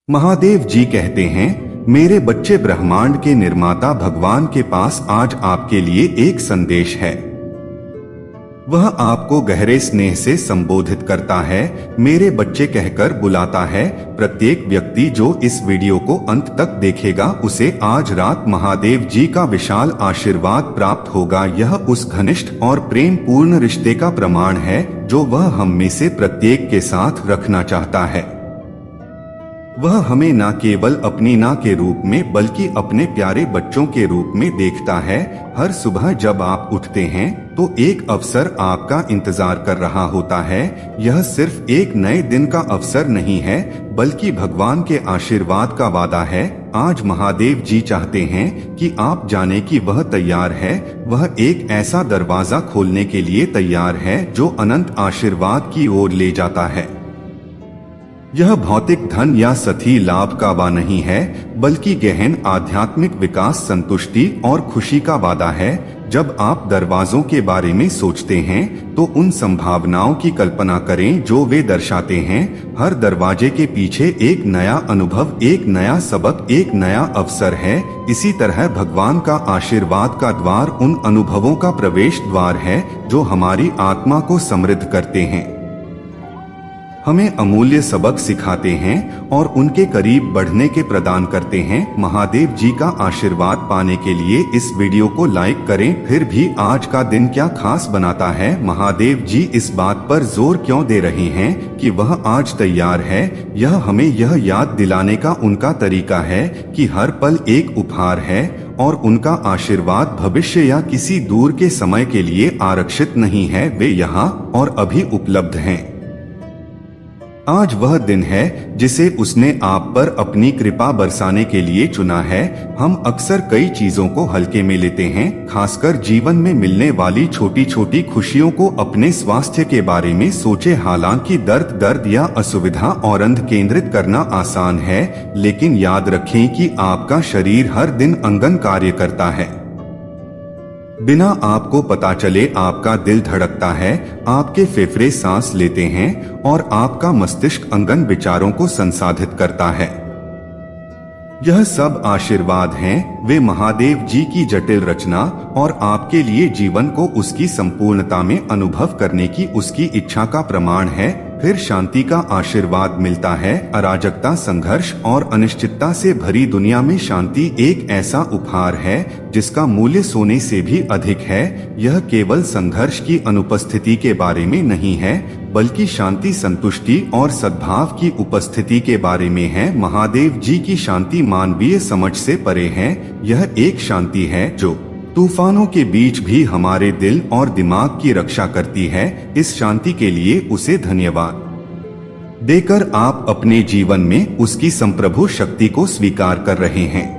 महादेव जी कहते हैं, मेरे बच्चे, ब्रह्मांड के निर्माता भगवान के पास आज आपके लिए एक संदेश है। वह आपको गहरे स्नेह से संबोधित करता है, मेरे बच्चे कहकर बुलाता है। प्रत्येक व्यक्ति जो इस वीडियो को अंत तक देखेगा उसे आज रात महादेव जी का विशाल आशीर्वाद प्राप्त होगा। यह उस घनिष्ठ और प्रेम पूर्ण रिश्ते का प्रमाण है जो वह हम में से प्रत्येक के साथ रखना चाहता है। वह हमें न केवल अपनी नां के रूप में बल्कि अपने प्यारे बच्चों के रूप में देखता है। हर सुबह जब आप उठते हैं तो एक अवसर आपका इंतजार कर रहा होता है। यह सिर्फ एक नए दिन का अवसर नहीं है बल्कि भगवान के आशीर्वाद का वादा है। आज महादेव जी चाहते हैं कि आप जाने कि वह तैयार है। वह एक ऐसा दरवाजा खोलने के लिए तैयार है जो अनंत आशीर्वाद की ओर ले जाता है। यह भौतिक धन या सथी लाभ का वादा नहीं है बल्कि गहन आध्यात्मिक विकास, संतुष्टि और खुशी का वादा है। जब आप दरवाजों के बारे में सोचते हैं तो उन संभावनाओं की कल्पना करें जो वे दर्शाते हैं। हर दरवाजे के पीछे एक नया अनुभव, एक नया सबक, एक नया अवसर है। इसी तरह भगवान का आशीर्वाद का द्वार उन अनुभवों का प्रवेश द्वार है जो हमारी आत्मा को समृद्ध करते हैं, हमें अमूल्य सबक सिखाते हैं और उनके करीब बढ़ने के प्रदान करते हैं। महादेव जी का आशीर्वाद पाने के लिए इस वीडियो को लाइक करें। फिर भी आज का दिन क्या खास बनाता है? महादेव जी इस बात पर जोर क्यों दे रहे हैं कि वह आज तैयार है? यह हमें यह याद दिलाने का उनका तरीका है कि हर पल एक उपहार है और उनका आशीर्वाद भविष्य या किसी दूर के समय के लिए आरक्षित नहीं है। वे यहाँ और अभी उपलब्ध हैं। आज वह दिन है जिसे उसने आप पर अपनी कृपा बरसाने के लिए चुना है। हम अक्सर कई चीजों को हल्के में लेते हैं, खासकर जीवन में मिलने वाली छोटी छोटी खुशियों को। अपने स्वास्थ्य के बारे में सोचे, हालांकि दर्द या असुविधा और अंध केंद्रित करना आसान है, लेकिन याद रखें कि आपका शरीर हर दिन अंगन कार्य करता है। बिना आपको पता चले आपका दिल धड़कता है, आपके फेफड़े सांस लेते हैं और आपका मस्तिष्क अंगन विचारों को संसाधित करता है। यह सब आशीर्वाद हैं, वे महादेव जी की जटिल रचना और आपके लिए जीवन को उसकी संपूर्णता में अनुभव करने की उसकी इच्छा का प्रमाण है। फिर शांति का आशीर्वाद मिलता है। अराजकता, संघर्ष और अनिश्चितता से भरी दुनिया में शांति एक ऐसा उपहार है जिसका मूल्य सोने से भी अधिक है। यह केवल संघर्ष की अनुपस्थिति के बारे में नहीं है बल्कि शांति, संतुष्टि और सद्भाव की उपस्थिति के बारे में है। महादेव जी की शांति मानवीय समझ से परे है। यह एक शांति है जो तूफानों के बीच भी हमारे दिल और दिमाग की रक्षा करती है। इस शांति के लिए उसे धन्यवाद देकर आप अपने जीवन में उसकी संप्रभु शक्ति को स्वीकार कर रहे हैं।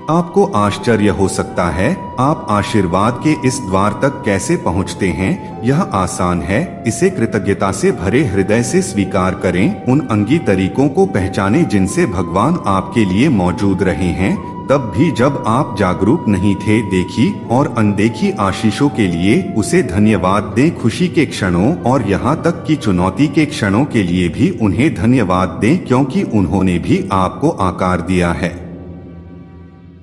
आपको आश्चर्य हो सकता है आप आशीर्वाद के इस द्वार तक कैसे पहुंचते हैं। यह आसान है। इसे कृतज्ञता से भरे हृदय से स्वीकार करें। उन अंगी तरीकों को पहचानें जिनसे भगवान आपके लिए मौजूद रहे हैं, तब भी जब आप जागरूक नहीं थे। देखी और अनदेखी आशीषों के लिए उसे धन्यवाद दें। खुशी के क्षणों और यहाँ तक कि चुनौती के क्षणों के लिए भी उन्हें धन्यवाद दें, क्योंकि उन्होंने भी आपको आकार दिया है।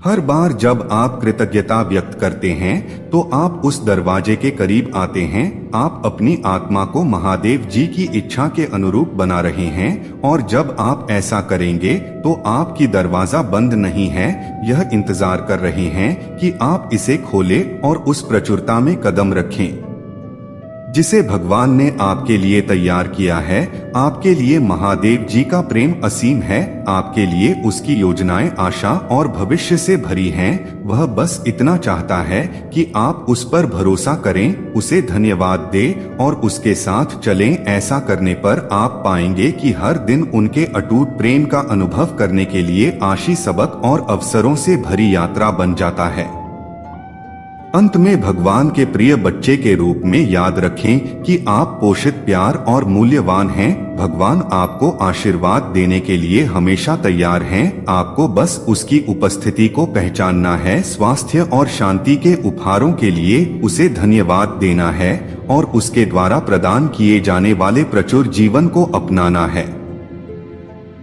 हर बार जब आप कृतज्ञता व्यक्त करते हैं तो आप उस दरवाजे के करीब आते हैं। आप अपनी आत्मा को महादेव जी की इच्छा के अनुरूप बना रहे हैं और जब आप ऐसा करेंगे तो आपकी दरवाजा बंद नहीं है। यह इंतजार कर रहे हैं कि आप इसे खोलें और उस प्रचुरता में कदम रखें जिसे भगवान ने आपके लिए तैयार किया है। आपके लिए महादेव जी का प्रेम असीम है। आपके लिए उसकी योजनाएं आशा और भविष्य से भरी हैं। वह बस इतना चाहता है कि आप उस पर भरोसा करें, उसे धन्यवाद दें और उसके साथ चलें। ऐसा करने पर आप पाएंगे कि हर दिन उनके अटूट प्रेम का अनुभव करने के लिए आशीष, सबक और अवसरों से भरी यात्रा बन जाता है। अंत में भगवान के प्रिय बच्चे के रूप में याद रखें कि आप पोषित, प्यार और मूल्यवान हैं। भगवान आपको आशीर्वाद देने के लिए हमेशा तैयार हैं। आपको बस उसकी उपस्थिति को पहचानना है। स्वास्थ्य और शांति के उपहारों के लिए उसे धन्यवाद देना है और उसके द्वारा प्रदान किए जाने वाले प्रचुर जीवन को अपनाना है।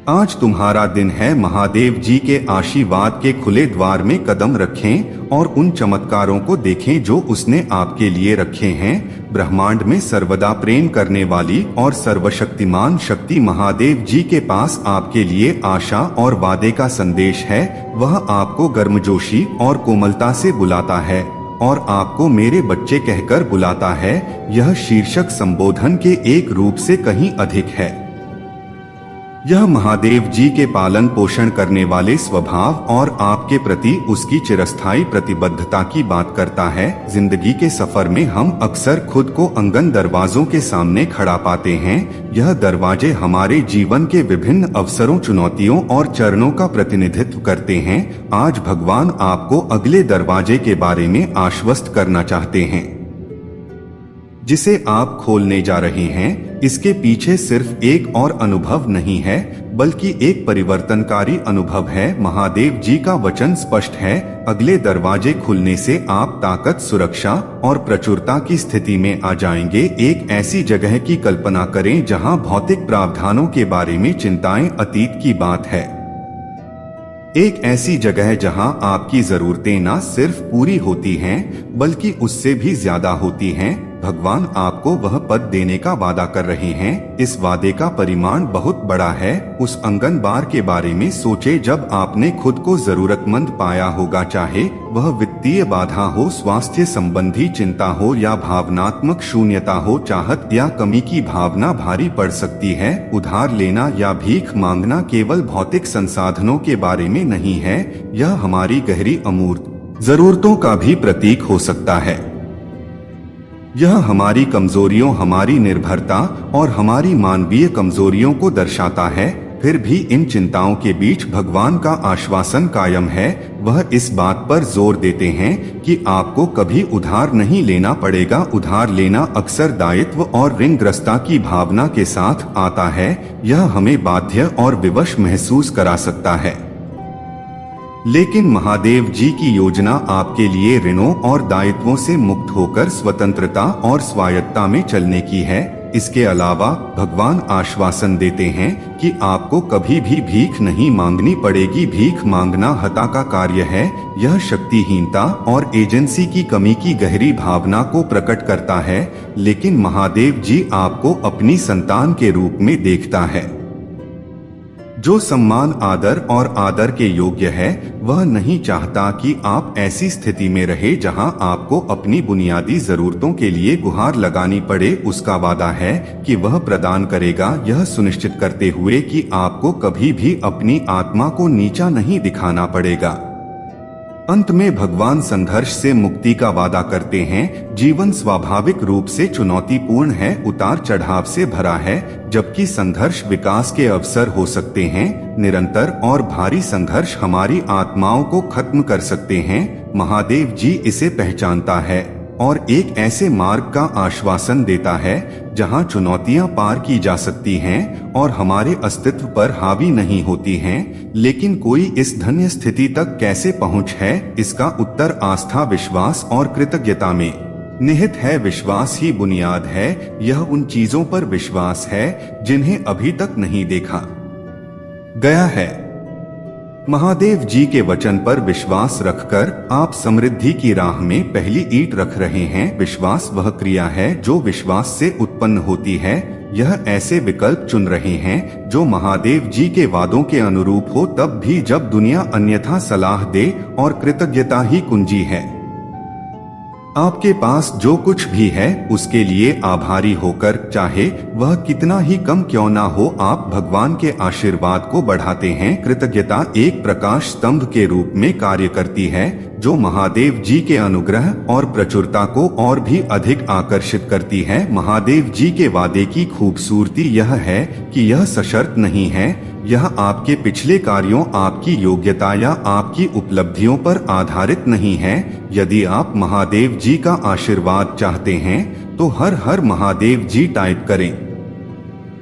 आज तुम्हारा दिन है। महादेव जी के आशीर्वाद के खुले द्वार में कदम रखें और उन चमत्कारों को देखें जो उसने आपके लिए रखे हैं। ब्रह्मांड में सर्वदा प्रेम करने वाली और सर्वशक्तिमान शक्ति महादेव जी के पास आपके लिए आशा और वादे का संदेश है। वह आपको गर्मजोशी और कोमलता से बुलाता है और आपको मेरे बच्चे कहकर बुलाता है। यह शीर्षक संबोधन के एक रूप से कहीं अधिक है। यह महादेव जी के पालन पोषण करने वाले स्वभाव और आपके प्रति उसकी चिरस्थायी प्रतिबद्धता की बात करता है। जिंदगी के सफर में हम अक्सर खुद को अनगन दरवाजों के सामने खड़ा पाते हैं। यह दरवाजे हमारे जीवन के विभिन्न अवसरों, चुनौतियों और चरणों का प्रतिनिधित्व करते हैं। आज भगवान आपको अगले दरवाजे के बारे में आश्वस्त करना चाहते हैं जिसे आप खोलने जा रहे हैं। इसके पीछे सिर्फ एक और अनुभव नहीं है, बल्कि एक परिवर्तनकारी अनुभव है। महादेव जी का वचन स्पष्ट है, अगले दरवाजे खुलने से आप ताकत, सुरक्षा और प्रचुरता की स्थिति में आ जाएंगे। एक ऐसी जगह की कल्पना करें जहां भौतिक प्रावधानों के बारे में चिंताएं अतीत की बात है। एक ऐसी जगह जहां आपकी जरूरतें न सिर्फ पूरी होती हैं, बल्कि उससे भी ज्यादा होती हैं। भगवान आपको वह पद देने का वादा कर रहे हैं। इस वादे का परिमाण बहुत बड़ा है। उस आंगनबार के बारे में सोचे जब आपने खुद को जरूरतमंद पाया होगा, चाहे वह वित्तीय बाधा हो, स्वास्थ्य संबंधी चिंता हो या भावनात्मक शून्यता हो। चाहत या कमी की भावना भारी पड़ सकती है। उधार लेना या भीख मांगना केवल भौतिक संसाधनों के बारे में नहीं है, यह हमारी गहरी अमूर्त जरूरतों का भी प्रतीक हो सकता है। यह हमारी कमजोरियों, हमारी निर्भरता और हमारी मानवीय कमजोरियों को दर्शाता है। फिर भी इन चिंताओं के बीच भगवान का आश्वासन कायम है। वह इस बात पर जोर देते हैं कि आपको कभी उधार नहीं लेना पड़ेगा। उधार लेना अक्सर दायित्व और ऋणग्रस्तता की भावना के साथ आता है। यह हमें बाध्य और विवश महसूस करा सकता है, लेकिन महादेव जी की योजना आपके लिए ऋणों और दायित्वों से मुक्त होकर स्वतंत्रता और स्वायत्तता में चलने की है। इसके अलावा भगवान आश्वासन देते हैं कि आपको कभी भी भीख नहीं मांगनी पड़ेगी। भीख मांगना हता का कार्य है। यह शक्तिहीनता और एजेंसी की कमी की गहरी भावना को प्रकट करता है, लेकिन महादेव जी आपको अपनी संतान के रूप में देखता है, जो सम्मान, आदर और आदर के योग्य है। वह नहीं चाहता कि आप ऐसी स्थिति में रहे जहां आपको अपनी बुनियादी जरूरतों के लिए गुहार लगानी पड़े। उसका वादा है कि वह प्रदान करेगा, यह सुनिश्चित करते हुए कि आपको कभी भी अपनी आत्मा को नीचा नहीं दिखाना पड़ेगा। अंत में भगवान संघर्ष से मुक्ति का वादा करते हैं। जीवन स्वाभाविक रूप से चुनौतीपूर्ण है, उतार चढ़ाव से भरा है, जबकि संघर्ष विकास के अवसर हो सकते हैं। निरंतर और भारी संघर्ष हमारी आत्माओं को खत्म कर सकते हैं। महादेव जी इसे पहचानता है और एक ऐसे मार्ग का आश्वासन देता है जहां चुनौतियां पार की जा सकती हैं और हमारे अस्तित्व पर हावी नहीं होती हैं। लेकिन कोई इस धन्य स्थिति तक कैसे पहुंच है, इसका उत्तर आस्था, विश्वास और कृतज्ञता में निहित है। विश्वास ही बुनियाद है। यह उन चीजों पर विश्वास है जिन्हें अभी तक नहीं देखा गया है। महादेव जी के वचन पर विश्वास रखकर आप समृद्धि की राह में पहली ईंट रख रहे हैं। विश्वास वह क्रिया है जो विश्वास से उत्पन्न होती है। यह ऐसे विकल्प चुन रहे हैं जो महादेव जी के वादों के अनुरूप हो, तब भी जब दुनिया अन्यथा सलाह दे, और कृतज्ञता ही कुंजी है। आपके पास जो कुछ भी है उसके लिए आभारी होकर, चाहे वह कितना ही कम क्यों ना हो, आप भगवान के आशीर्वाद को बढ़ाते हैं। कृतज्ञता एक प्रकाश स्तंभ के रूप में कार्य करती है जो महादेव जी के अनुग्रह और प्रचुरता को और भी अधिक आकर्षित करती है। महादेव जी के वादे की खूबसूरती यह है कि यह सशर्त नहीं है। यह आपके पिछले कार्यों, आपकी योग्यता या आपकी उपलब्धियों पर आधारित नहीं है। यदि आप महादेव जी का आशीर्वाद चाहते हैं तो हर हर महादेव जी टाइप करें।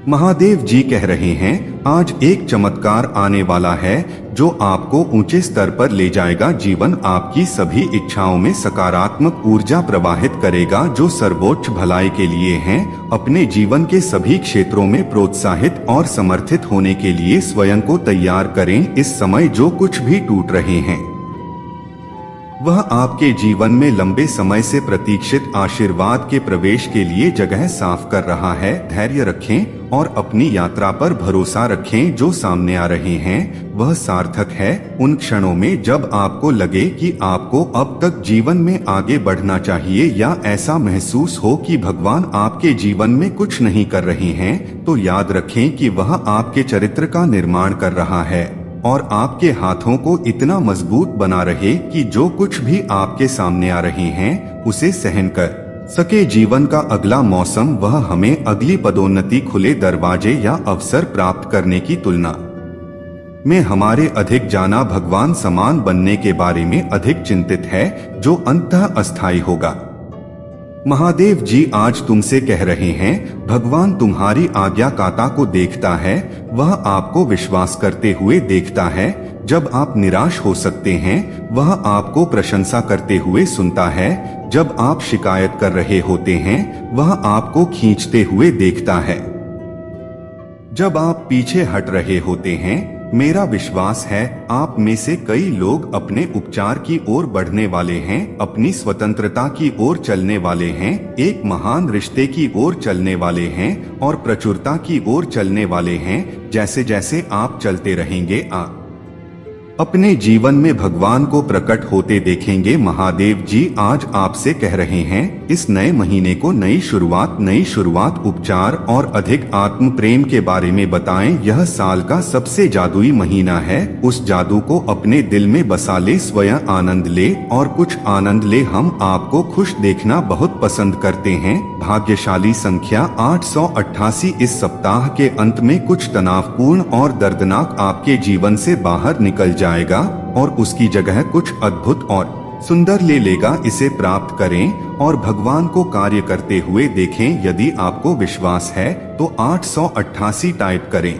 महादेव जी कह रहे हैं, आज एक चमत्कार आने वाला है जो आपको ऊंचे स्तर पर ले जाएगा। जीवन आपकी सभी इच्छाओं में सकारात्मक ऊर्जा प्रवाहित करेगा जो सर्वोच्च भलाई के लिए हैं। अपने जीवन के सभी क्षेत्रों में प्रोत्साहित और समर्थित होने के लिए स्वयं को तैयार करें। इस समय जो कुछ भी टूट रहे हैं वह आपके जीवन में लंबे समय से प्रतीक्षित आशीर्वाद के प्रवेश के लिए जगह साफ कर रहा है। धैर्य रखें और अपनी यात्रा पर भरोसा रखें। जो सामने आ रहे हैं वह सार्थक है। उन क्षणों में जब आपको लगे कि आपको अब तक जीवन में आगे बढ़ना चाहिए या ऐसा महसूस हो कि भगवान आपके जीवन में कुछ नहीं कर रहे हैं, तो याद रखें कि वह आपके चरित्र का निर्माण कर रहा है और आपके हाथों को इतना मजबूत बना रहे कि जो कुछ भी आपके सामने आ रहे हैं उसे सहन कर सके। जीवन का अगला मौसम वह हमें अगली पदोन्नति, खुले दरवाजे या अवसर प्राप्त करने की तुलना में हमारे अधिक जाना भगवान समान बनने के बारे में अधिक चिंतित है जो अंततः अस्थायी होगा। महादेव जी आज तुमसे कह रहे हैं, भगवान तुम्हारी आज्ञाकारिता को देखता है। वह आपको विश्वास करते हुए देखता है। जब आप निराश हो सकते हैं वह आपको प्रशंसा करते हुए सुनता है। जब आप शिकायत कर रहे होते हैं वह आपको खींचते हुए देखता है। जब आप पीछे हट रहे होते हैं, मेरा विश्वास है आप में से कई लोग अपने उपचार की ओर बढ़ने वाले हैं, अपनी स्वतंत्रता की ओर चलने वाले हैं, एक महान रिश्ते की ओर चलने वाले हैं और प्रचुरता की ओर चलने वाले हैं। जैसे जैसे आप चलते रहेंगे आप अपने जीवन में भगवान को प्रकट होते देखेंगे। महादेव जी आज आपसे कह रहे हैं, इस नए महीने को नई शुरुआत, उपचार और अधिक आत्म प्रेम के बारे में बताएं। यह साल का सबसे जादुई महीना है। उस जादू को अपने दिल में बसा ले, स्वयं आनंद ले और कुछ आनंद ले। हम आपको खुश देखना बहुत पसंद करते हैं। भाग्यशाली संख्या 888। इस सप्ताह के अंत में कुछ तनावपूर्ण और दर्दनाक आपके जीवन से बाहर निकल जाएगा और उसकी जगह कुछ अद्भुत और सुंदर ले लेगा। इसे प्राप्त करें और भगवान को कार्य करते हुए देखें। यदि आपको विश्वास है तो 888 टाइप करें।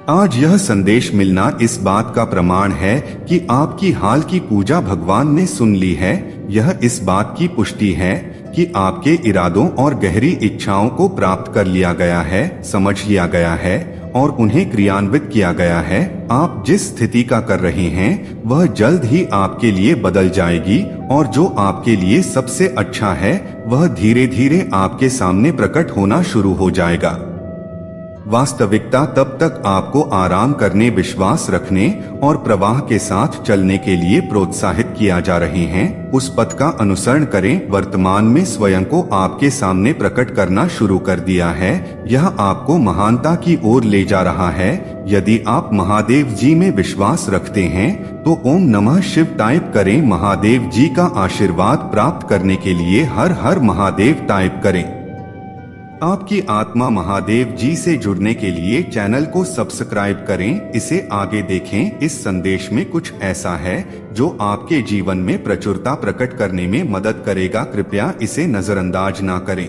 आज यह संदेश मिलना इस बात का प्रमाण है कि आपकी हाल की पूजा भगवान ने सुन ली है। यह इस बात की पुष्टि है कि आपके इरादों और गहरी इच्छाओं को प्राप्त कर लिया गया है, समझ लिया गया है और उन्हें क्रियान्वित किया गया है। आप जिस स्थिति का कर रहे हैं वह जल्द ही आपके लिए बदल जाएगी और जो आपके लिए सबसे अच्छा है वह धीरे धीरे आपके सामने प्रकट होना शुरू हो जाएगा। वास्तविकता तब तक आपको आराम करने, विश्वास रखने और प्रवाह के साथ चलने के लिए प्रोत्साहित किया जा रहे हैं। उस पथ का अनुसरण करें। वर्तमान में स्वयं को आपके सामने प्रकट करना शुरू कर दिया है। यह आपको महानता की ओर ले जा रहा है। यदि आप महादेव जी में विश्वास रखते हैं तो ओम नमः शिव टाइप करें। महादेव जी का आशीर्वाद प्राप्त करने के लिए हर हर महादेव टाइप करें। आपकी आत्मा महादेव जी से जुड़ने के लिए चैनल को सब्सक्राइब करें, इसे आगे देखें। इस संदेश में कुछ ऐसा है जो आपके जीवन में प्रचुरता प्रकट करने में मदद करेगा। कृपया इसे नजरअंदाज ना करें।